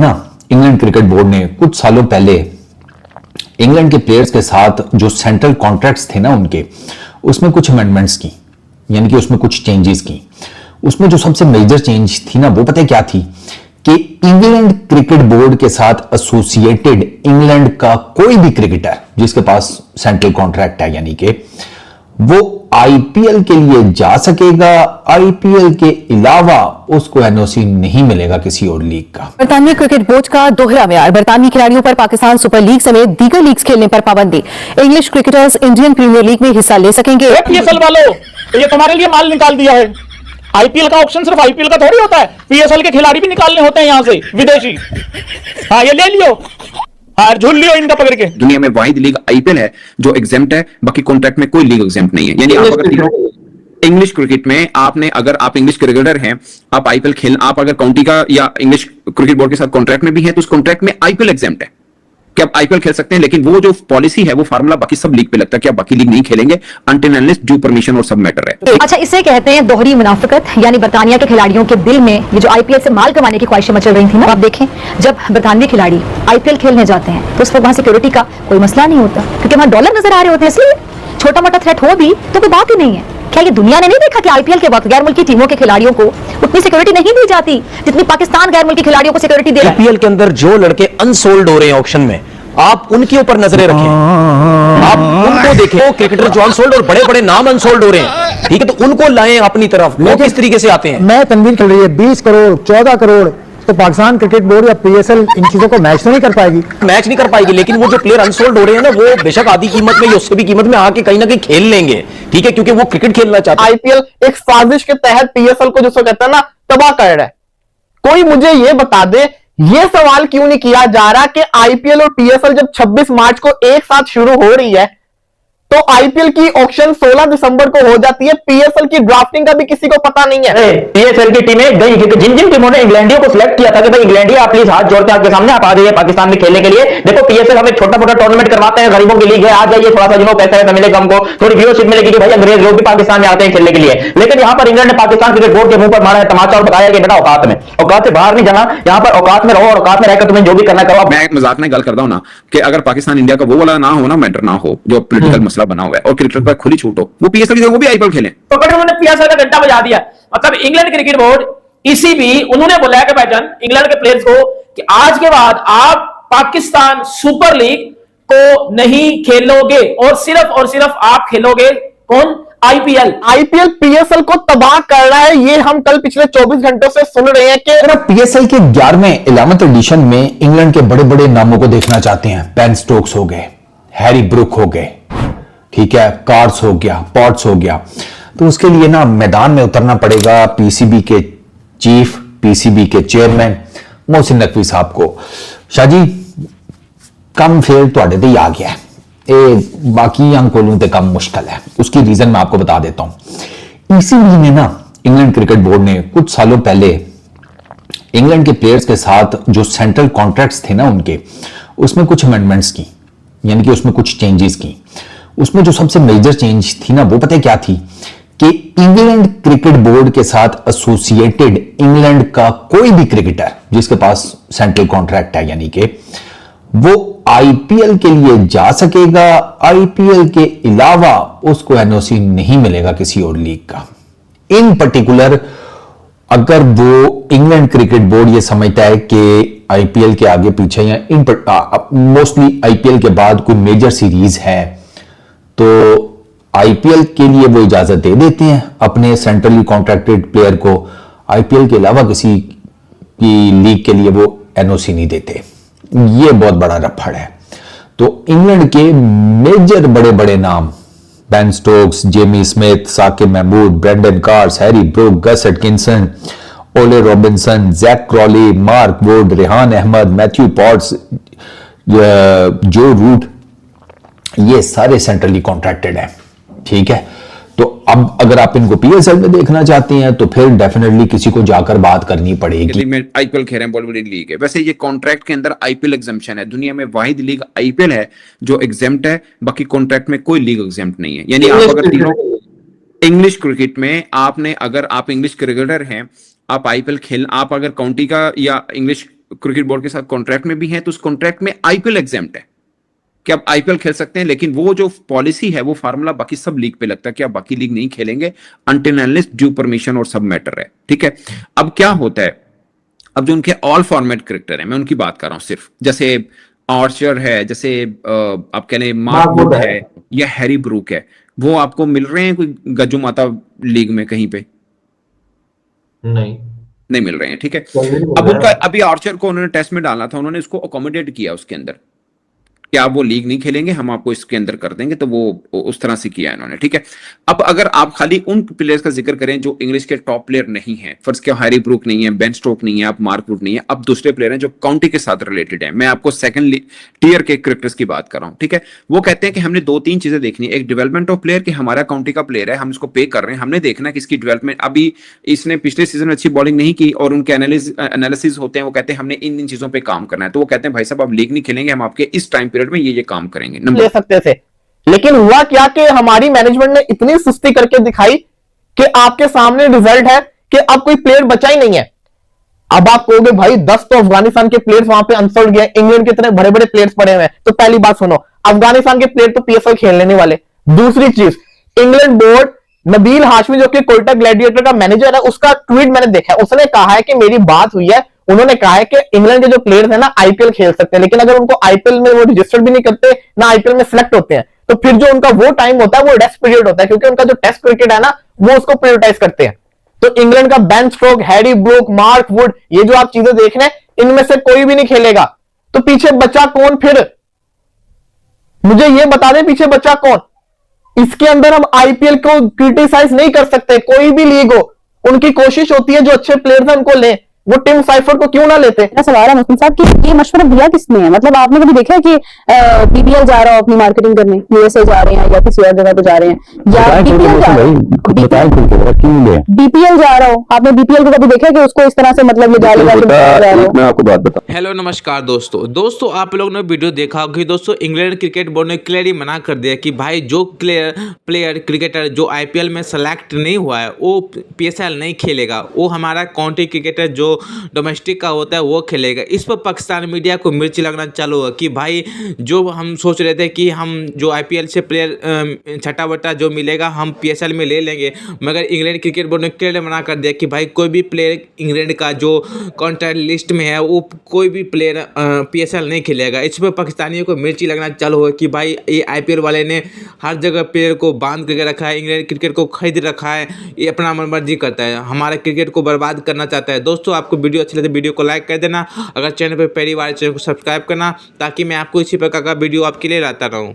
ना England cricket board ने कुछ सालों पहले इंग्लैंड के प्लेयर्स के साथ जो सेंट्रल कॉन्ट्रैक्ट्स थे ना उनके, उसमें कुछ अमेंडमेंट्स की, यानी कि उसमें कुछ चेंजेस की। उसमें जो सबसे मेजर चेंज थी ना वो पता है क्या थी कि इंग्लैंड क्रिकेट बोर्ड के साथ एसोसिएटेड इंग्लैंड का कोई भी क्रिकेटर जिसके पास सेंट्रल कॉन्ट्रैक्ट है, यानी कि वो आईपीएल के लिए जा सकेगा, आईपीएल के अलावा उसको एनओसी नहीं मिलेगा किसी और लीग का। बरतानिया क्रिकेट बोर्ड का दोहरा म्यार, बरतानी खिलाड़ियों पर पाकिस्तान सुपर लीग समेत दीगर लीग्स खेलने पर पाबंदी। English cricketers Indian Premier League में हिस्सा ले सकेंगे। पीएसएल वालों, ये तुम्हारे लिए माल निकाल दिया है। आईपीएल का ऑप्शन सिर्फ आईपीएल का थोड़ी होता है, पीएसएल के खिलाड़ी भी निकालने होते हैं यहां से विदेशी। हाँ, ये ले लियो, हाँ झूल लियो इनका पकड़ के। दुनिया में वाहिद लीग आईपीएल है जो एग्जेम्प्ट है, बाकी कॉन्ट्रैक्ट में कोई लीग एग्जेम्प्ट नहीं है। यानी आप अगर इंग्लिश क्रिकेट में अगर आप इंग्लिश क्रिकेटर हैं, आप आईपीएल खेल, आप अगर काउंटी का या इंग्लिश क्रिकेट बोर्ड के साथ कॉन्ट्रैक्ट में भी है तो उस कॉन्ट्रैक्ट में आईपीएल एग्जेम्प्ट है कि आप आईपीएल खेल सकते हैं। लेकिन वो जो पॉलिसी है, वो फार्मूला बाकी सब लीग पे लगता है कि आप बाकी लीग नहीं खेलेंगे अनटिल अनलेस ड्यू परमिशन और सब मैटर है। अच्छा, इसे कहते हैं दोहरी मुनाफिकत, यानी बरतानिया के खिलाड़ियों के दिल में ये जो आईपीएल से माल कमाने की ख्वाहिशें मचल रही थी ना, आप देखें जब बरतानवी खिलाड़ी आईपीएल खेलने जाते हैं तो उस पर वहां सिक्योरिटी का कोई मसला नहीं होता, क्योंकि वहां डॉलर नजर आ रहे होते हैं, इसलिए छोटा मोटा थ्रेट हो भी तो कोई बात ही नहीं है। क्या ये दुनिया ने नहीं देखा कि आईपीएल के वक्त गैर मुल्की टीमों के खिलाड़ियों को उतनी सिक्योरिटी नहीं दी जाती जितनी पाकिस्तान गैर मुल्की खिलाड़ियों को सिक्योरिटी दे रहा है? आईपीएल के अंदर जो लड़के अनसोल्ड हो रहे हैं ऑक्शन में, आप उनके ऊपर नजरें रखें, आप उनको देखें। वो क्रिकेटर जो अनसोल्ड और बड़े बड़े नाम अनसोल्ड हो रहे हैं, ठीक है, तो उनको लाएं अपनी तरफ। वो किस तरीके से आते हैं? मैं तनवीर खेल रही है 20 करोड़ 14 करोड़, तो पाकिस्तान क्रिकेट बोर्ड या पीएसएल इन चीजों को मैच तो नहीं कर पाएगी। मैच नहीं कर पाएगी, लेकिन वो जो प्लेयर अनसोल्ड हो रहे हैं ना, वो बेशक आधी कीमत में या उससे भी कीमत में आके कहीं ना कहीं खेल लेंगे, ठीक है, क्योंकि वो क्रिकेट खेलना चाहते हैं। आईपीएल एक साजिश के तहत पीएसएल को जिसको कहता है ना तबाह कर रहा है। कोई मुझे ये बता दे, ये सवाल क्यों नहीं किया जा रहा कि आईपीएल और पीएसएल जब 26 मार्च को एक साथ शुरू हो रही है तो आईपीएल की ऑक्शन 16 दिसंबर को हो जाती है, पीएसएल की ड्राफ्टिंग का भी किसी को पता नहीं है। पीएसएल की टीमें गई, क्योंकि जिन जिन टीमों ने इंग्लैंडियों को सिलेक्ट किया था कि भाई इंग्लैंडी आप प्लीज हाथ जोड़ते हैं, आपके सामने आप आ जाइए पाकिस्तान में खेलने के लिए। देखो पीएसएल हम एक छोटा मोटा टूर्नामेंट करवाते हैं, गरीबों की लीग है, आ जाइए, थोड़ा सा जिनको पैसा वैसा मिलेगा, हमको थोड़ी व्यूअरशिप मिलेगी कि भाई अंग्रेज लोग भी पाकिस्तान में आते हैं खेलने के लिए। लेकिन यहाँ पर इंग्लैंड ने पाकिस्तान क्रिकेट बोर्ड के मुंह पर मारा है तमाचा और बताया कि बेटा औकात में, औकात से बाहर नहीं जाना, यहाँ पर औकात में रहो और औकात में रहकर तुम्हें जो भी करना करो। मैं एक मजाक में गल करता हूं ना कि अगर पाकिस्तान इंडिया का वो वाला ना हो ना, मैटर ना हो जो पॉलिटिकल मसला बना हुआ है और क्रिकेट पर खुली छूट हो, वो पीएसएल की जगह वो भी आईपीएल खेलें। पकड़ उन्होंने पीएसएल का घंटा बजा दिया। मतलब इंग्लैंड क्रिकेट बोर्ड इसी भी उन्होंने बोला कि भाईजान इंग्लैंड के प्लेयर्स को कि आज के बाद आप पाकिस्तान सुपर लीग को नहीं खेलोगे और सिर्फ आप खेलोगे कौन? आईपीएल। आईपीएल पीएसएल को तबाह कर रहा है, ये हम कल पिछले 24 घंटों से सुन रहे हैं कि अगर पीएसएल के 11वें 11th एडिशन में इंग्लैंड के बड़े बड़े नामों को देखना चाहते हैं, बेन स्टोक्स हो गए, हैरी ब्रुक हो गए, ठीक है, कार्स हो गया, पॉट्स हो गया, तो उसके लिए ना मैदान में उतरना पड़ेगा पीसीबी के चीफ, पीसीबी के चेयरमैन मोहसिन नकवी साहब को। शाह जी कम फिर तुहाडे ते ही आ गया है, बाकी अंकोलों ते कम मुश्किल है। उसकी रीजन मैं आपको बता देता हूं। ईसीबी ने ना, इंग्लैंड क्रिकेट बोर्ड ने कुछ सालों पहले इंग्लैंड के प्लेयर्स के साथ जो सेंट्रल कॉन्ट्रैक्ट्स थे ना उनके, उसमें कुछ अमेंडमेंट्स की, यानी कि उसमें कुछ चेंजेस की। उसमें जो सबसे मेजर चेंज थी ना वो पता है क्या थी कि इंग्लैंड क्रिकेट बोर्ड के साथ एसोसिएटेड इंग्लैंड का कोई भी क्रिकेटर जिसके पास सेंट्रल कॉन्ट्रैक्ट है, यानी कि वो आईपीएल के लिए जा सकेगा, आईपीएल के अलावा उसको एनओसी नहीं मिलेगा किसी और लीग का। इन पर्टिकुलर अगर वो इंग्लैंड क्रिकेट बोर्ड ये समझता है कि आईपीएल के आगे पीछे या मोस्टली आईपीएल के बाद कोई मेजर सीरीज है तो आईपीएल के लिए वो इजाजत दे देते हैं अपने सेंट्रली कॉन्ट्रैक्टेड प्लेयर को, आईपीएल के अलावा किसी की लीग के लिए वो एनओसी नहीं देते। ये बहुत बड़ा रफड़ है। तो इंग्लैंड के मेजर बड़े बड़े नाम, Ben Stokes, Jamie Smith, Saqib Mahmood, Brydon Carse, Harry Brook, Gus Atkinson, Ollie Robinson, Zak Crawley, Mark Wood, Rehan Ahmed, Matthew Potts, Joe Root, ये सारे सेंट्रली कॉन्ट्रैक्टेड हैं, ठीक है। तो अब अगर आप इनको पीएसएल में देखना चाहते हैं तो फिर डेफिनेटली किसी को जाकर बात करनी पड़ेगी। में आईपीएल खेल रहे हैं, बॉलीवुड लीग है, वैसे ये कॉन्ट्रैक्ट के अंदर आईपीएल एग्जेम्पशन है। दुनिया में वाहिद लीग आईपीएल है जो एग्जेम्प्ट है, बाकी कॉन्ट्रैक्ट में कोई लीग एग्जेम्प्ट नहीं है। यानी आप अगर तीनों इंग्लिश क्रिकेट में अगर आप इंग्लिश क्रिकेटर हैं, आप आईपीएल खेल, आप अगर काउंटी का या इंग्लिश क्रिकेट बोर्ड के साथ कॉन्ट्रैक्ट में भी हैं, तो उस कॉन्ट्रैक्ट में आईपीएल एग्जेम्प्ट है कि आप आईपीएल खेल सकते हैं, लेकिन वो जो पॉलिसी है, वो फार्मूला बाकी सब लीग पे लगता है कि आप बाकी लीग नहीं खेलेंगे अनटिल अनलेस ड्यू परमिशन और सब मैटर है। ठीक है, अब क्या होता है, अब जो उनके ऑल फॉर्मेट क्रिकेटर हैं, मैं उनकी बात कर रहा हूं सिर्फ, जैसे आर्चर है, जैसे आप कह लें मार्क वुड है या हैरी ब्रूक है, वो आपको मिल रहे हैं कोई गज्जू माता लीग में कहीं पे? नहीं मिल रहे हैं। ठीक है, अब उनका अभी आर्चर को उन्होंने टेस्ट में डालना था, उन्होंने उसको अकोमोडेट किया उसके अंदर कि आप वो लीग नहीं खेलेंगे, हम आपको इसके अंदर कर देंगे, तो वो उस तरह से किया इन्होंने। ठीक है, अब अगर आप खाली उन प्लेयर्स का जिक्र करें जो इंग्लिश के टॉप प्लेयर नहीं है, फर्ज क्या हैरी ब्रूक नहीं है, बेन स्टोक नहीं है, आप मार्क वुड नहीं है, अब दूसरे प्लेयर हैं जो काउंटी के साथ रिलेटेड है, मैं आपको सेकंड टीयर के क्रिकेटर्स की बात कर रहा हूं। ठीक है, वो कहते हैं कि हमने 2-3 चीजें देखनी है, एक डेवलपमेंट ऑफ प्लेयर कि हमारा काउंटी का प्लेयर है, हम इसको पे कर रहे हैं, हमने देखना कि इसकी डेवलपमेंट, अभी इसने पिछले सीजन में अच्छी बॉलिंग नहीं की और उनके एनालिसिस होते हैं, वो कहते हैं हमने इन चीजों पर काम करना है, तो वो कहते हैं भाई साहब आप लीग नहीं खेलेंगे, हम आपके इस टाइम पीरियड में ये काम ले सकते थे। लेकिन हुआ क्या कि हमारी मैनेजमेंट ने इतनी सुस्ती करके दिखाई कि आपके सामने रिजल्ट है कि अब कोई प्लेयर बचा ही नहीं है। अब आप कहोगे भाई 10 तो अफगानिस्तान के प्लेयर्स वहां पे अनसोल्ड गए, इंग्लैंड के इतने बड़े बड़े प्लेयर्स पड़े हुए हैं, तो पहली बात सुनो, अफगानिस्तान के प्लेयर तो पीएसएल खेलने नहीं वाले। दूसरी चीज, इंग्लैंड बोर्ड, नबील हाशमी जो कि कोयटा ग्लैडिएटर का मैनेजर है, उसका ट्वीट मैंने देखा, उसने कहा है कि मेरी बात हुई है, उन्होंने कहा है कि इंग्लैंड के जो प्लेयर्स हैं ना आईपीएल खेल सकते हैं, लेकिन अगर उनको आईपीएल में वो रजिस्टर्ड भी नहीं करते ना आईपीएल में सिलेक्ट होते हैं, तो फिर जो उनका वो टाइम होता है वो रेस्ट पीरियड होता है, क्योंकि उनका जो टेस्ट क्रिकेट है ना वो उसको प्रायोरिटाइज करते हैं। तो इंग्लैंड का Ben Stoke, Harry Brook, Mark Wood, ये जो आप चीजें देख रहे हैं, इनमें से कोई भी नहीं खेलेगा, तो पीछे बचा कौन फिर? मुझे ये बता दें पीछे बचा कौन? इसके अंदर हम आईपीएल को क्रिटिसाइज नहीं कर सकते, कोई भी लीग हो, उनकी कोशिश होती है जो अच्छे प्लेयर्स हैं उनको लें, वो टिम साइफर को क्यों ना लेते? मेरा सवाल है मुस्लिम साहब कि ये मशवरा दिया किसने है? मतलब आपने कभी देखा है कि बीपीएल जा रहा हो अपनी मार्केटिंग करने, यूएसए जा रहे हैं या किसी और जगह पे जा रहे हैं, या बीपीएल जा रहा हो, आपने बीपीएल को कभी देखा है कि उसको इस तरह से मतलब मैं आपको बात बताऊं। हेलो नमस्कार दोस्तों आप लोगों ने वीडियो देखा होगा कि दोस्तों इंग्लैंड क्रिकेट बोर्ड ने क्लियरली मना कर दिया कि भाई जो प्लेयर क्रिकेटर जो आईपीएल में सेलेक्ट नहीं हुआ है वो पीएसएल नहीं खेलेगा, वो हमारा काउंटी क्रिकेटर जो डोमेस्टिक का होता है वो खेलेगा। इस पर पाकिस्तान मीडिया को मिर्ची लगना चालू हुआ कि भाई जो हम सोच रहे थे कि हम जो आईपीएल से प्लेयर छठा बट्टा जो मिलेगा हम पीएसएल में ले लेंगे, मगर इंग्लैंड क्रिकेट बोर्ड ने क्लियर मना कर दिया कि भाई कोई भी प्लेयर इंग्लैंड का जो कॉन्ट्रैक्ट लिस्ट में है वो कोई भी प्लेयर पीएसएल नहीं खेलेगा। इस पर पाकिस्तानियों को मिर्ची लगना चालू हुआ कि भाई ये आईपीएल वाले ने हर जगह प्लेयर को बांध करके रखा है, इंग्लैंड क्रिकेट को खरीद रखा है, ये अपना मनमर्जी करता है, हमारे क्रिकेट को बर्बाद करना चाहता है। दोस्तों आपको वीडियो अच्छी लगे तो वीडियो को लाइक कर देना, अगर चैनल पर पहली बार चैनल को सब्सक्राइब करना, ताकि मैं आपको इसी प्रकार का वीडियो आपके लिए लाता रहूँ।